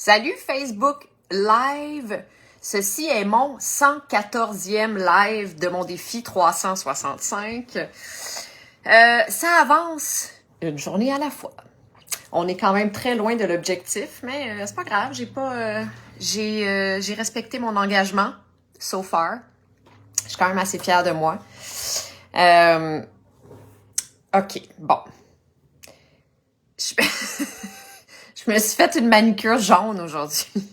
Salut Facebook Live! Ceci est mon 114e live de mon défi 365. Ça avance une journée à la fois. On est quand même très loin de l'objectif, mais c'est pas grave, j'ai respecté mon engagement so far. Je suis quand même assez fière de moi. OK, bon. Je me suis fait une manicure jaune aujourd'hui.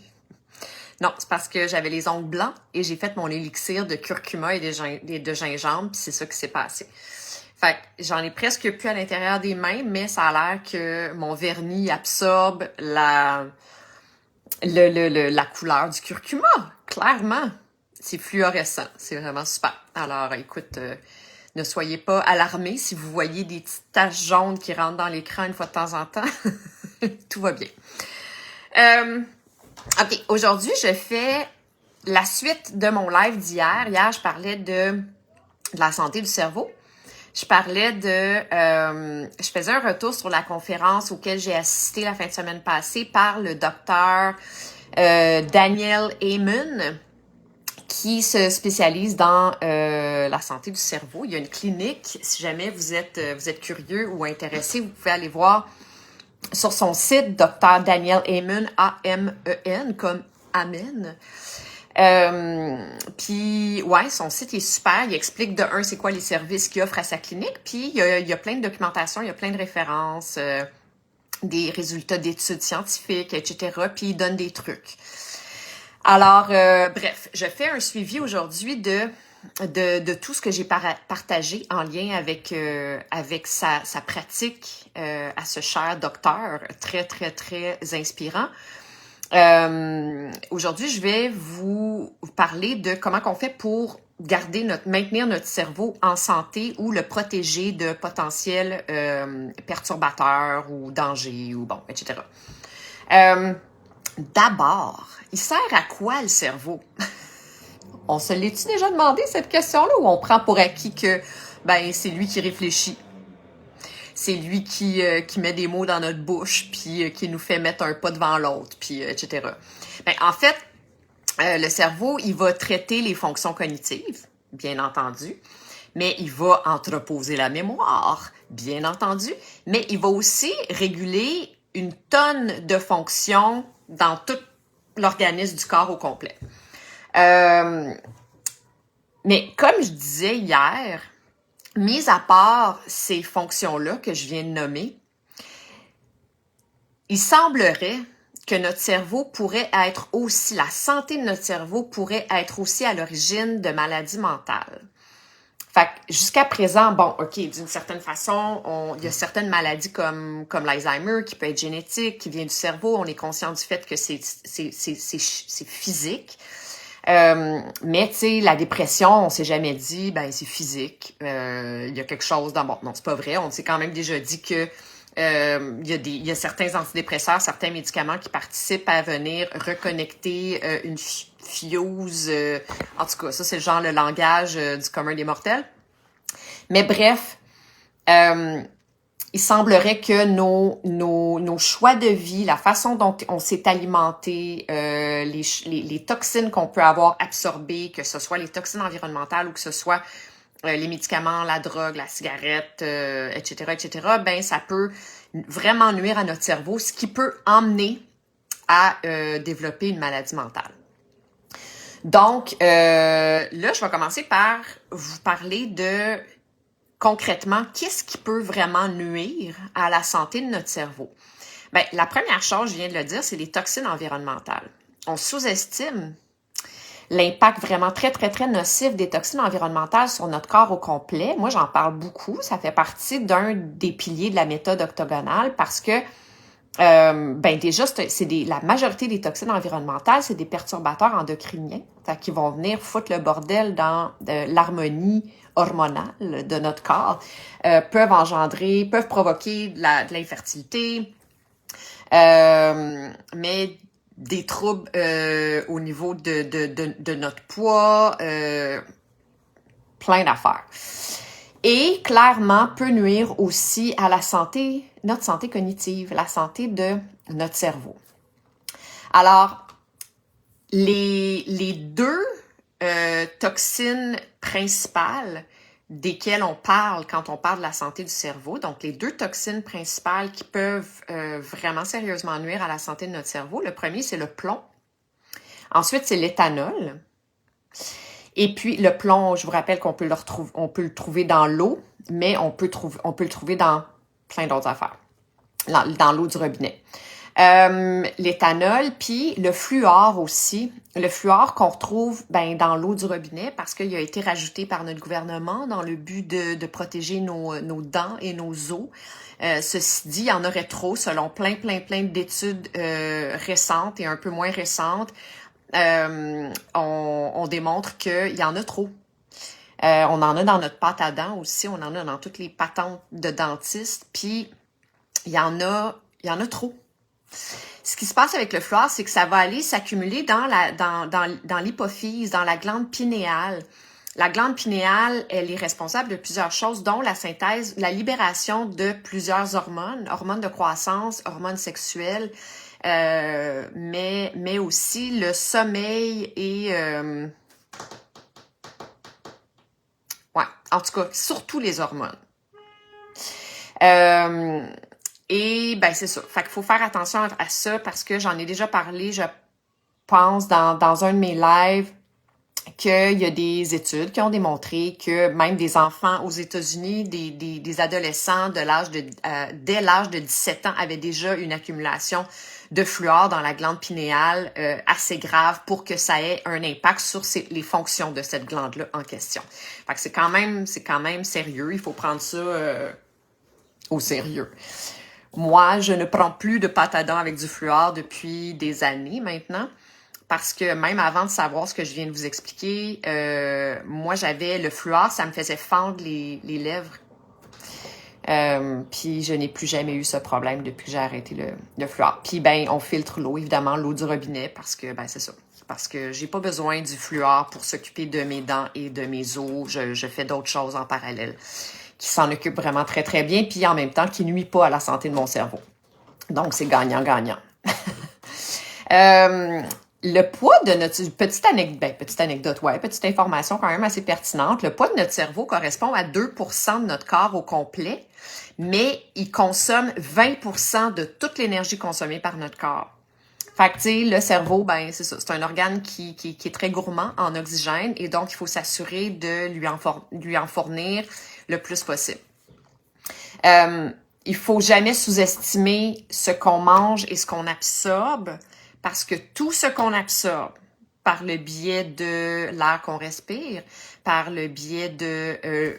Non, c'est parce que j'avais les ongles blancs et j'ai fait mon élixir de curcuma et de gingembre, puis c'est ça qui s'est passé. Fait que j'en ai presque plus à l'intérieur des mains, mais ça a l'air que mon vernis absorbe la couleur du curcuma, clairement. C'est fluorescent, c'est vraiment super. Alors, écoute, ne soyez pas alarmés si vous voyez des petites taches jaunes qui rentrent dans l'écran une fois de temps en temps. Tout va bien. OK, aujourd'hui, je fais la suite de mon live d'hier. Hier, je parlais de la santé du cerveau. Je parlais je faisais un retour sur la conférence auquel j'ai assisté la fin de semaine passée par le docteur Daniel Amen, qui se spécialise dans la santé du cerveau. Il y a une clinique. Si jamais vous êtes curieux ou intéressé, vous pouvez aller voir sur son site, Dr. Daniel Amen, A-M-E-N, comme Amen. Puis, ouais, son site est super. Il explique de un, c'est quoi les services qu'il offre à sa clinique. Puis, il y a plein de documentation, il y a plein de références, des résultats d'études scientifiques, etc. Puis, il donne des trucs. Alors, bref, je fais un suivi aujourd'hui de tout ce que j'ai partagé en lien avec sa pratique à ce cher docteur très, très, très inspirant. Aujourd'hui, je vais vous parler de comment on fait pour maintenir notre cerveau en santé ou le protéger de potentiels perturbateurs ou dangers ou bon, etc. D'abord, il sert à quoi le cerveau? On se l'est-tu déjà demandé cette question-là ou on prend pour acquis que c'est lui qui réfléchit? C'est lui qui met des mots dans notre bouche, puis qui nous fait mettre un pas devant l'autre, puis etc. En fait, le cerveau, il va traiter les fonctions cognitives, bien entendu, mais il va entreposer la mémoire, bien entendu, mais il va aussi réguler une tonne de fonctions dans tout l'organisme du corps au complet. Mais comme je disais hier, mis à part ces fonctions-là que je viens de nommer, il semblerait que notre cerveau pourrait être aussi, la santé de notre cerveau pourrait être aussi à l'origine de maladies mentales. Fait que jusqu'à présent, bon, OK, d'une certaine façon, il y a certaines maladies comme l'Alzheimer qui peut être génétique, qui vient du cerveau. On est conscient du fait que c'est physique. Mais tu sais, la dépression, on s'est jamais dit, c'est physique. Il y a quelque chose dans... Bon, non, c'est pas vrai. On s'est quand même déjà dit que il y a certains antidépresseurs, certains médicaments qui participent à venir reconnecter une fuse. En tout cas, ça, c'est le langage du commun des mortels. Mais bref, il semblerait que nos choix de vie, la façon dont on s'est alimenté, les toxines qu'on peut avoir absorbées, que ce soit les toxines environnementales ou que ce soit les médicaments, la drogue, la cigarette, etc., ça peut vraiment nuire à notre cerveau, ce qui peut emmener à développer une maladie mentale. Donc, là, je vais commencer par vous parler de concrètement, qu'est-ce qui peut vraiment nuire à la santé de notre cerveau? La première chose, je viens de le dire, c'est les toxines environnementales. On sous-estime l'impact vraiment très, très, très nocif des toxines environnementales sur notre corps au complet. Moi, j'en parle beaucoup. Ça fait partie d'un des piliers de la méthode octogonale parce que déjà, la majorité des toxines environnementales, c'est des perturbateurs endocriniens qui vont venir foutre le bordel dans l'harmonie hormonale de notre corps, peuvent provoquer de l'infertilité, mais des troubles au niveau de notre poids, plein d'affaires. Et clairement peut nuire aussi à notre santé cognitive, la santé de notre cerveau. Alors, les deux toxines principales desquelles on parle quand on parle de la santé du cerveau, donc les deux toxines principales qui peuvent vraiment sérieusement nuire à la santé de notre cerveau, le premier, c'est le plomb. Ensuite, c'est l'éthanol. Et puis, le plomb, je vous rappelle qu'on peut le trouver dans l'eau, mais on peut le trouver dans plein d'autres affaires, dans l'eau du robinet. L'éthanol, puis le fluor aussi. Le fluor qu'on retrouve dans l'eau du robinet parce qu'il a été rajouté par notre gouvernement dans le but de protéger nos dents et nos os. Ceci dit, il y en aurait trop selon plein d'études récentes et un peu moins récentes. On démontre qu'il y en a trop. On en a dans notre pâte à dents aussi, on en a dans toutes les patentes de dentistes, puis il y en a trop. Ce qui se passe avec le fluor, c'est que ça va aller s'accumuler dans l'hypophyse, dans la glande pinéale. La glande pinéale, elle est responsable de plusieurs choses, dont la synthèse, la libération de plusieurs hormones, hormones de croissance, hormones sexuelles, mais aussi le sommeil et... en tout cas, surtout les hormones. Et c'est ça. Fait qu'il faut faire attention à ça parce que j'en ai déjà parlé, je pense, dans un de mes lives, qu'il y a des études qui ont démontré que même des enfants aux États-Unis, des adolescents dès l'âge de 17 ans avaient déjà une accumulation de fluor dans la glande pinéale assez grave pour que ça ait un impact sur les fonctions de cette glande-là en question. Fait que c'est quand même sérieux. Il faut prendre ça au sérieux. Moi, je ne prends plus de pâte à dents avec du fluor depuis des années maintenant. Parce que même avant de savoir ce que je viens de vous expliquer, moi, j'avais le fluor, ça me faisait fendre les lèvres. Puis je n'ai plus jamais eu ce problème depuis que j'ai arrêté le fluor. Puis on filtre l'eau, évidemment, l'eau du robinet, parce que c'est ça. Parce que j'ai pas besoin du fluor pour s'occuper de mes dents et de mes os. Je fais d'autres choses en parallèle qui s'en occupent vraiment très, très bien, puis en même temps, qui nuit pas à la santé de mon cerveau. Donc, c'est gagnant-gagnant. Le poids de notre... Petite information quand même assez pertinente. Le poids de notre cerveau correspond à 2% de notre corps au complet, mais il consomme 20% de toute l'énergie consommée par notre corps. Fait que, tu sais, le cerveau, c'est ça. C'est un organe qui est très gourmand en oxygène et donc il faut s'assurer de lui en fournir le plus possible. Il faut jamais sous-estimer ce qu'on mange et ce qu'on absorbe parce que tout ce qu'on absorbe par le biais de l'air qu'on respire, par le biais de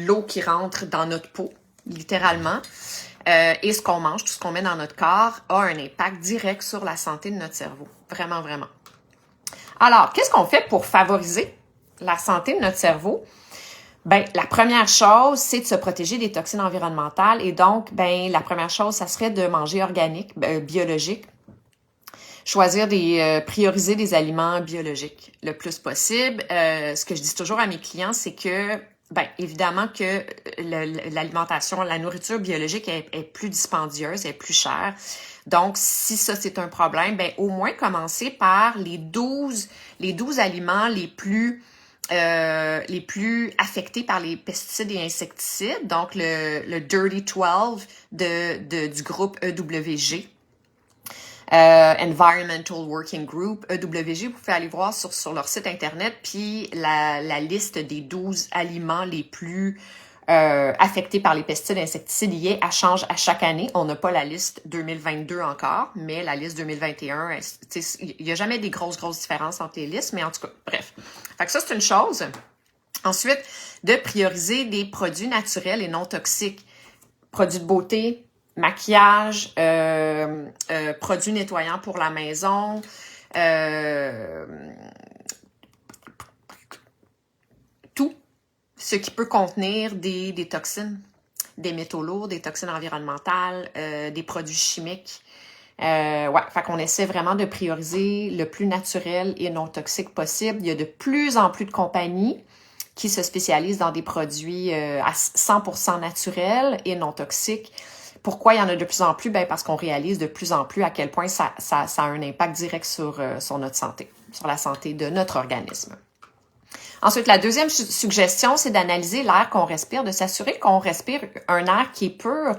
l'eau qui rentre dans notre peau, littéralement, et ce qu'on mange, tout ce qu'on met dans notre corps, a un impact direct sur la santé de notre cerveau. Vraiment, vraiment. Alors, qu'est-ce qu'on fait pour favoriser la santé de notre cerveau? La première chose, c'est de se protéger des toxines environnementales. Et donc, la première chose, ça serait de manger organique, biologique. Choisir prioriser des aliments biologiques le plus possible. Ce que je dis toujours à mes clients, c'est que évidemment que l'alimentation, la nourriture biologique est plus dispendieuse, est plus chère. Donc, si ça, c'est un problème, au moins commencer par les 12 aliments les plus affectés par les pesticides et insecticides. Donc, le Dirty 12 du groupe EWG. Environmental Working Group, EWG, vous pouvez aller voir sur leur site internet, puis la liste des 12 aliments les plus affectés par les pesticides et insecticides elle change à chaque année. On n'a pas la liste 2022 encore, mais la liste 2021, il n'y a jamais des grosses différences entre les listes, mais en tout cas, bref. Fait que ça, c'est une chose. Ensuite, de prioriser des produits naturels et non toxiques. Produits de beauté, maquillage, produits nettoyants pour la maison, tout ce qui peut contenir des toxines, des métaux lourds, des toxines environnementales, des produits chimiques. Fait qu'on essaie vraiment de prioriser le plus naturel et non toxique possible. Il y a de plus en plus de compagnies qui se spécialisent dans des produits à 100% naturels et non toxiques Pourquoi il y en a de plus en plus? Ben parce qu'on réalise de plus en plus à quel point ça a un impact direct sur notre santé, sur la santé de notre organisme. Ensuite, la deuxième suggestion, c'est d'analyser l'air qu'on respire, de s'assurer qu'on respire un air qui est pur,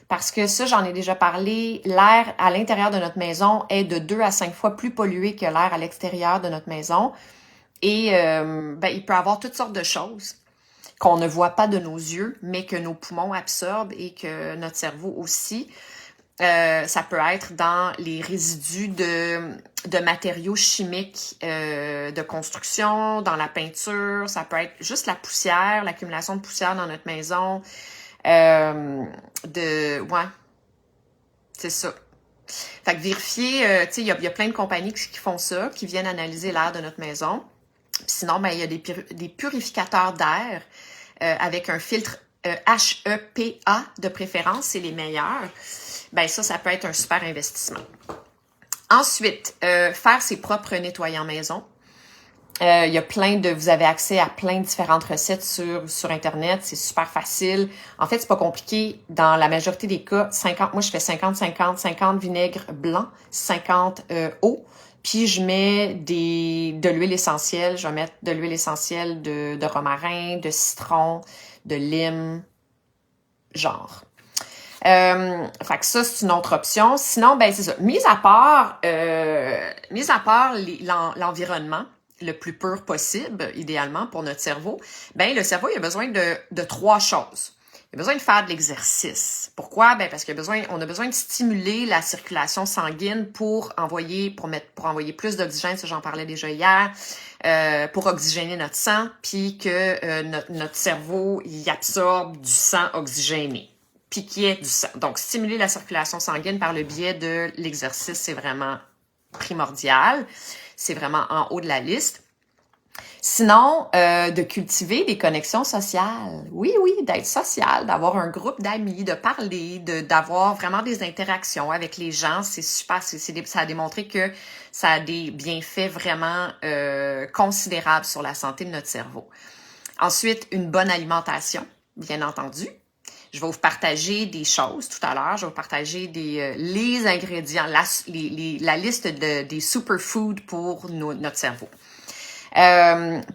parce que ça, j'en ai déjà parlé, l'air à l'intérieur de notre maison est de 2 à 5 fois plus pollué que l'air à l'extérieur de notre maison. Et il peut y avoir toutes sortes de choses qu'on ne voit pas de nos yeux, mais que nos poumons absorbent et que notre cerveau aussi. Ça peut être dans les résidus de matériaux chimiques de construction, dans la peinture. Ça peut être juste la poussière, l'accumulation de poussière dans notre maison. Ouais, c'est ça. Fait que vérifier, tu sais, il y a plein de compagnies qui font ça, qui viennent analyser l'air de notre maison. Puis sinon, ben il y a des purificateurs d'air avec un filtre HEPA de préférence, c'est les meilleurs. Ben ça peut être un super investissement. Ensuite, faire ses propres nettoyants maison. Il y a vous avez accès à plein de différentes recettes sur Internet. C'est super facile. En fait, c'est pas compliqué. Dans la majorité des cas, moi, je fais 50 vinaigre blanc, 50 eau. Puis, je mets de l'huile essentielle. Je vais mettre de l'huile essentielle de romarin, de citron, de lime, genre. Fait que ça, c'est une autre option. Sinon, ben c'est ça. Mis à part l'environnement, le plus pur possible, idéalement, pour notre cerveau, ben le cerveau, il a besoin de 3 choses. Il a besoin de faire de l'exercice. Pourquoi? Ben parce on a besoin de stimuler la circulation sanguine pour envoyer plus d'oxygène, ça j'en parlais déjà hier, pour oxygéner notre sang, puis que notre cerveau y absorbe du sang oxygéné, puis qu'il y ait du sang. Donc, stimuler la circulation sanguine par le biais de l'exercice, c'est vraiment primordial. C'est vraiment en haut de la liste. Sinon, de cultiver des connexions sociales. Oui, d'être social, d'avoir un groupe d'amis, de parler, d'avoir vraiment des interactions avec les gens. C'est super, ça a démontré que ça a des bienfaits vraiment considérables sur la santé de notre cerveau. Ensuite, une bonne alimentation, bien entendu. Je vais vous partager des choses tout à l'heure. Je vais vous partager les ingrédients, la liste des superfoods pour notre cerveau.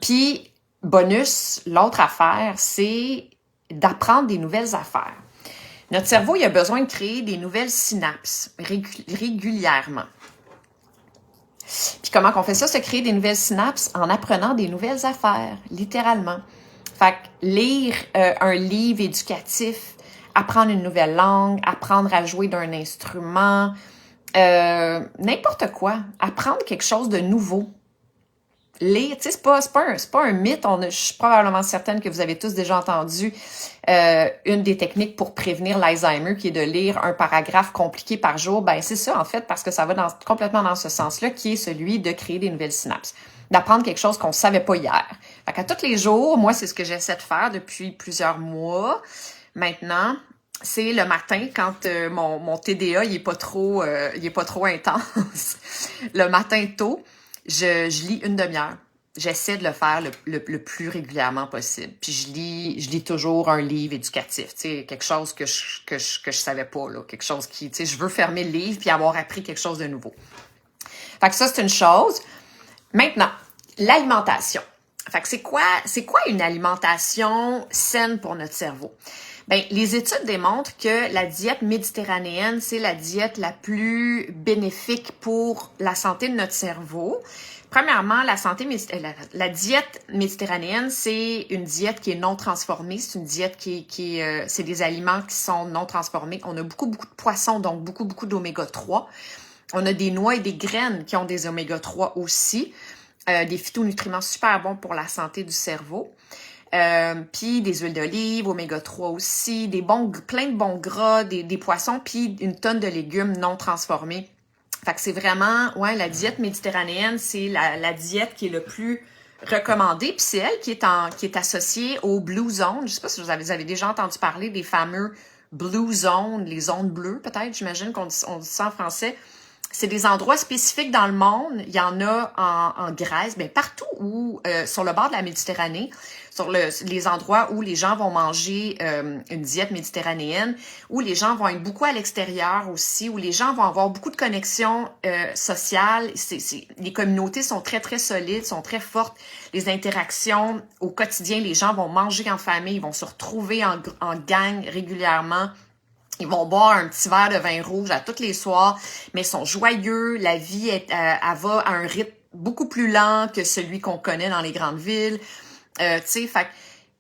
Puis, bonus, l'autre affaire, c'est d'apprendre des nouvelles affaires. Notre cerveau, il a besoin de créer des nouvelles synapses régulièrement. Puis comment qu'on fait ça? Se créer des nouvelles synapses en apprenant des nouvelles affaires, littéralement. Fait que lire un livre éducatif, apprendre une nouvelle langue, apprendre à jouer d'un instrument, n'importe quoi. Apprendre quelque chose de nouveau. Lire, tu sais, c'est pas un mythe. Je suis probablement certaine que vous avez tous déjà entendu une des techniques pour prévenir l'Alzheimer, qui est de lire un paragraphe compliqué par jour. Ben c'est ça en fait, parce que ça va complètement dans ce sens-là, qui est celui de créer des nouvelles synapses, d'apprendre quelque chose qu'on savait pas hier. Fait qu'à tous les jours, moi c'est ce que j'essaie de faire depuis plusieurs mois maintenant. C'est le matin quand mon TDA il est pas trop intense. Le matin tôt, je lis une demi-heure. J'essaie de le faire le plus régulièrement possible. Puis je lis toujours un livre éducatif, tu sais, quelque chose que je savais pas là, quelque chose qui, tu sais, je veux fermer le livre puis avoir appris quelque chose de nouveau. Fait que ça c'est une chose. Maintenant, l'alimentation. Fait que c'est quoi une alimentation saine pour notre cerveau? Ben, les études démontrent que la diète méditerranéenne, c'est la diète la plus bénéfique pour la santé de notre cerveau. Premièrement, la diète méditerranéenne, c'est une diète qui est non transformée. C'est une diète c'est des aliments qui sont non transformés. On a beaucoup de poissons, donc beaucoup d'oméga 3. On a des noix et des graines qui ont des oméga 3 aussi. Des phytonutriments super bons pour la santé du cerveau. Puis des huiles d'olive, oméga 3 aussi, plein de bons gras, des poissons, puis une tonne de légumes non transformés. Fait que c'est vraiment, la diète méditerranéenne, c'est la diète qui est le plus recommandée, puis c'est elle qui est associée aux Blue Zones. Je sais pas si vous avez déjà entendu parler des fameux Blue Zones, les zones bleues peut-être, j'imagine qu'on dit ça en français. C'est des endroits spécifiques dans le monde. Il y en a en Grèce, bien partout où, sur le bord de la Méditerranée, les endroits où les gens vont manger une diète méditerranéenne, où les gens vont être beaucoup à l'extérieur aussi, où les gens vont avoir beaucoup de connexions sociales. Les communautés sont très, très solides, sont très fortes. Les interactions au quotidien, les gens vont manger en famille, ils vont se retrouver en gang régulièrement. Ils vont boire un petit verre de vin rouge à tous les soirs, mais ils sont joyeux. La vie, elle va à un rythme beaucoup plus lent que celui qu'on connaît dans les grandes villes. Tu sais, fait que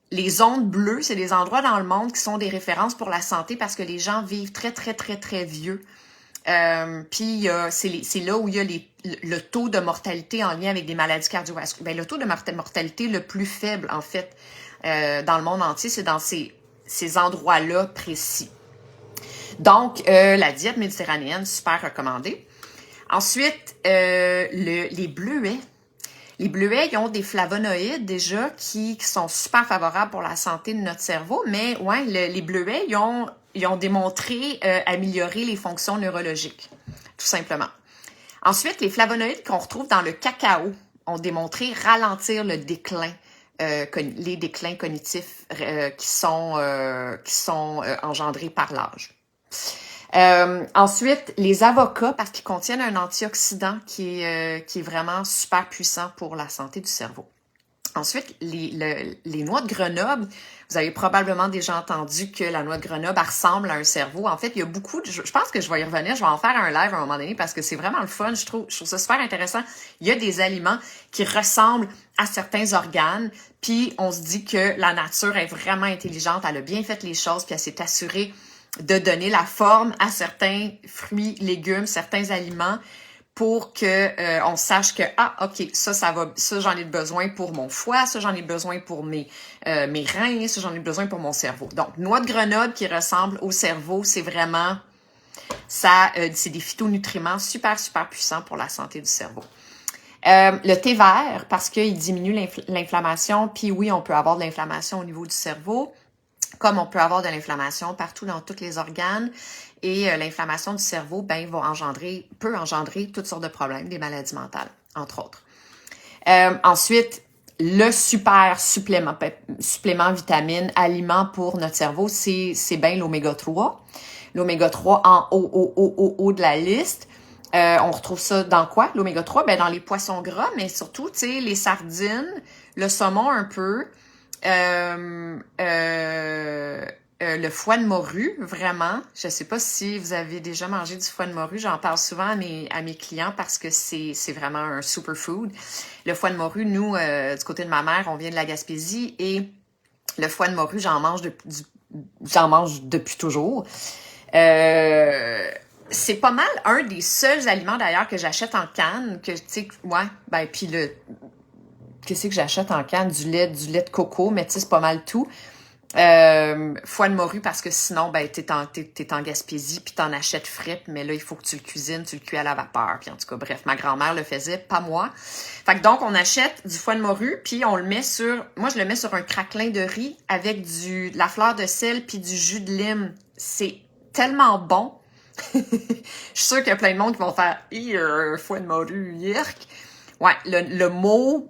les zones bleues, c'est des endroits dans le monde qui sont des références pour la santé parce que les gens vivent très, très, très, très vieux. Puis c'est là où il y a le taux de mortalité en lien avec des maladies cardiovasculaires. Ben, le taux de mortalité le plus faible, en fait, dans le monde entier, c'est dans ces endroits-là précis. Donc, la diète méditerranéenne, super recommandée. Ensuite, les bleuets. Les bleuets, ils ont des flavonoïdes déjà qui sont super favorables pour la santé de notre cerveau, mais ouais, les bleuets, ils ont démontré améliorer les fonctions neurologiques, tout simplement. Ensuite, les flavonoïdes qu'on retrouve dans le cacao ont démontré ralentir le déclin, les déclins cognitifs qui sont engendrés par l'âge. Ensuite, les avocats, parce qu'ils contiennent un antioxydant qui est vraiment super puissant pour la santé du cerveau. Ensuite, les noix de Grenoble, vous avez probablement déjà entendu que la noix de Grenoble ressemble à un cerveau. En fait, il y a beaucoup de... Je pense que je vais y revenir, je vais en faire un live à un moment donné parce que c'est vraiment le fun, je trouve ça super intéressant. Il y a des aliments qui ressemblent à certains organes, puis on se dit que la nature est vraiment intelligente, elle a bien fait les choses, puis elle s'est assurée de donner la forme à certains fruits, légumes, certains aliments pour que on sache que ok, ça j'en ai besoin pour mon foie, ça j'en ai besoin pour mes reins, ça j'en ai besoin pour mon cerveau. Donc noix de Grenoble qui ressemble au cerveau, c'est vraiment ça, c'est des phytonutriments super super puissants pour la santé du cerveau. Le thé vert parce qu'il diminue l'inflammation, puis oui, on peut avoir de l'inflammation au niveau du cerveau. Comme on peut avoir de l'inflammation partout dans tous les organes et l'inflammation du cerveau, peut engendrer toutes sortes de problèmes, des maladies mentales, entre autres. Ensuite, le super supplément vitamine, aliment pour notre cerveau, c'est bien l'oméga 3. L'oméga 3 en haut de la liste. On retrouve ça dans quoi, l'oméga 3? Ben, dans les poissons gras, mais surtout, tu sais, les sardines, le saumon un peu, le foie de morue, vraiment. Je sais pas si vous avez déjà mangé du foie de morue. J'en parle souvent à mes clients parce que c'est vraiment un superfood. Le foie de morue, nous, du côté de ma mère, on vient de la Gaspésie et le foie de morue, j'en mange depuis toujours. C'est pas mal un des seuls aliments d'ailleurs que j'achète en canne, que tu sais, ouais, ben puis qu'est-ce que j'achète en canne? Du lait de coco, mais tu sais, c'est pas mal tout. Foie de morue, parce que sinon, ben, t'es en Gaspésie, puis t'en achètes frais, mais là, il faut que tu le cuisines, tu le cuis à la vapeur. Puis en tout cas, bref, ma grand-mère le faisait, pas moi. Fait que donc, on achète du foie de morue, puis on le met moi, je le mets sur un craquelin de riz avec de la fleur de sel puis du jus de lime. C'est tellement bon. Je suis sûre qu'il y a plein de monde qui vont faire « foie de morue, yerk ». Ouais, le mot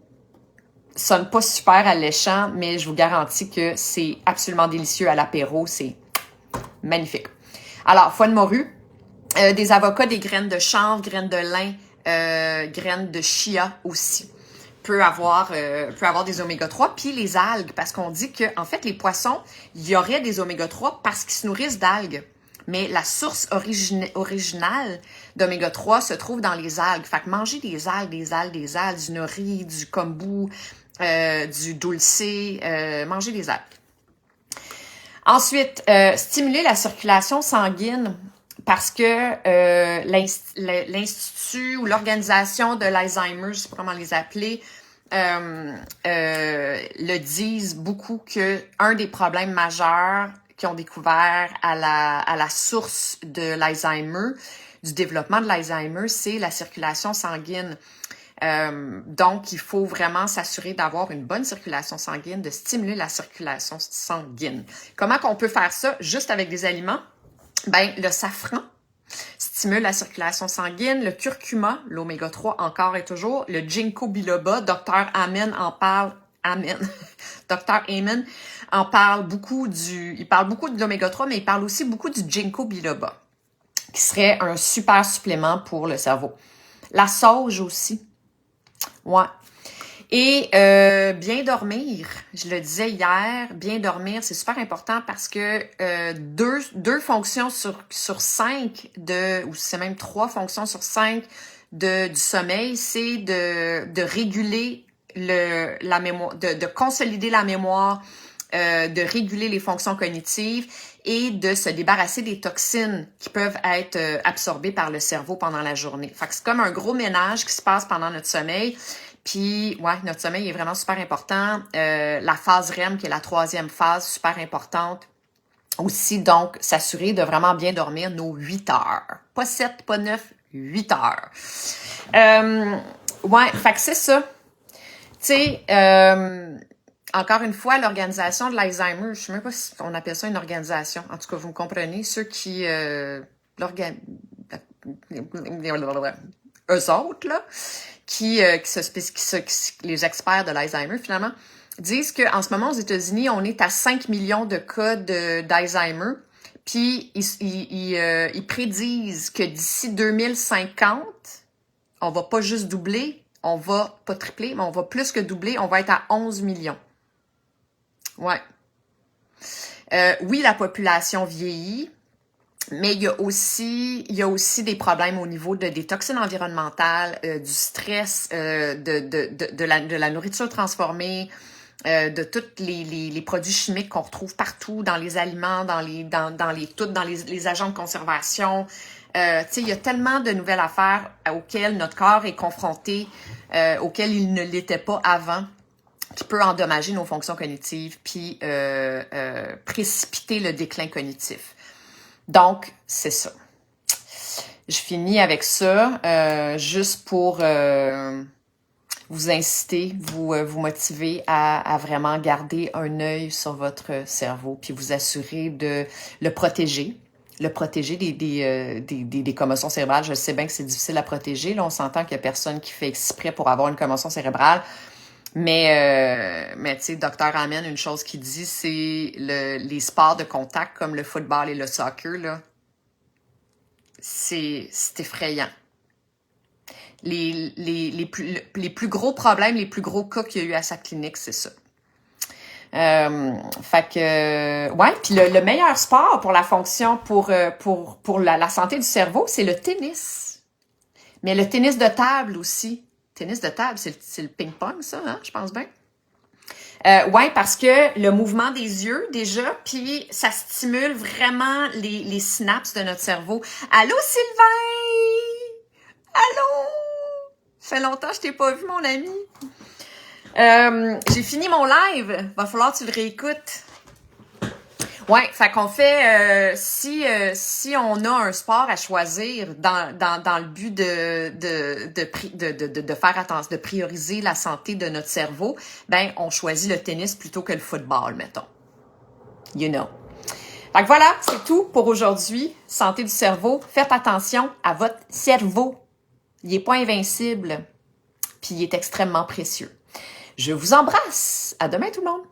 sonne pas super alléchant, mais je vous garantis que c'est absolument délicieux à l'apéro. C'est magnifique. Alors, foie de morue, des avocats, des graines de chanvre, graines de lin, graines de chia aussi. Peut avoir des oméga 3, puis les algues, parce qu'on dit que en fait, les poissons, il y aurait des oméga 3 parce qu'ils se nourrissent d'algues. Mais la source originale d'oméga 3 se trouve dans les algues. Fait que manger des algues, du nori, du kombu, du dulce, manger des algues. Ensuite, stimuler la circulation sanguine parce que l'Institut ou l'organisation de l'Alzheimer, je sais pas comment les appeler, le disent beaucoup que un des problèmes majeurs qui ont découvert à la source de l'Alzheimer, du développement de l'Alzheimer, c'est la circulation sanguine. Donc, il faut vraiment s'assurer d'avoir une bonne circulation sanguine, de stimuler la circulation sanguine. Comment qu'on peut faire ça juste avec des aliments? Ben, le safran stimule la circulation sanguine, le curcuma, l'oméga 3 encore et toujours, le ginkgo biloba, Dr Amen en parle Amen. Dr. Amen en parle beaucoup il parle beaucoup de l'oméga 3, mais il parle aussi beaucoup du ginkgo biloba, qui serait un super supplément pour le cerveau. La sauge aussi. Ouais. Et bien dormir, je le disais hier, bien dormir, c'est super important parce que deux fonctions sur 5 ou c'est même 3 fonctions sur 5 du sommeil, c'est de réguler la mémoire, de consolider la mémoire, de réguler les fonctions cognitives et de se débarrasser des toxines qui peuvent être absorbées par le cerveau pendant la journée. Fait que c'est comme un gros ménage qui se passe pendant notre sommeil. Puis, ouais, notre sommeil est vraiment super important. La phase REM, qui est la 3e phase, super importante. Aussi, donc, s'assurer de vraiment bien dormir nos 8 heures. Pas 7, pas 9, 8 heures. Ouais, fait que c'est ça. Tu sais, encore une fois, l'organisation de l'Alzheimer, je sais même pas si on appelle ça une organisation. En tout cas, vous me comprenez. Ceux qui... eux autres, là, les experts de l'Alzheimer, finalement, disent qu'en ce moment, aux États-Unis, on est à 5 millions de cas d'Alzheimer. Puis, ils prédisent que d'ici 2050, on va pas juste doubler, on va pas tripler, mais on va plus que doubler, on va être à 11 millions. Ouais. Oui, la population vieillit, mais il y a aussi des problèmes au niveau des toxines environnementales, du stress, de la nourriture transformée, de tous les produits chimiques qu'on retrouve partout dans les aliments, dans les agents de conservation. Tu sais, il y a tellement de nouvelles affaires auxquelles notre corps est confronté, auxquelles il ne l'était pas avant, qui peut endommager nos fonctions cognitives puis précipiter le déclin cognitif. Donc, c'est ça. Je finis avec ça, juste pour vous inciter, vous motiver à vraiment garder un œil sur votre cerveau, puis vous assurer de le protéger des commotions cérébrales. Je sais bien que c'est difficile à protéger. Là, on s'entend qu'il n'y a personne qui fait exprès pour avoir une commotion cérébrale. Mais tu sais, Dr. Amen, une chose qu'il dit, c'est les sports de contact comme le football et le soccer, là, c'est effrayant. Les plus gros problèmes, les plus gros cas qu'il y a eu à sa clinique, c'est ça. Fait que, ouais, puis le meilleur sport pour la fonction, pour la santé du cerveau, c'est le tennis. Mais le tennis de table aussi. Tennis de table, c'est le ping-pong, ça, hein? Je pense bien. Ouais, parce que le mouvement des yeux, déjà, puis ça stimule vraiment les synapses de notre cerveau. Allô, Sylvain? Allô? Ça fait longtemps que je t'ai pas vu, mon ami. J'ai fini mon live. Va falloir que tu le réécoutes. Ouais, fait qu'on fait si on a un sport à choisir dans le but de faire attention, de prioriser la santé de notre cerveau, ben on choisit le tennis plutôt que le football, mettons. You know. Fait que voilà, c'est tout pour aujourd'hui. Santé du cerveau. Faites attention à votre cerveau. Il est pas invincible, puis il est extrêmement précieux. Je vous embrasse. À demain tout le monde.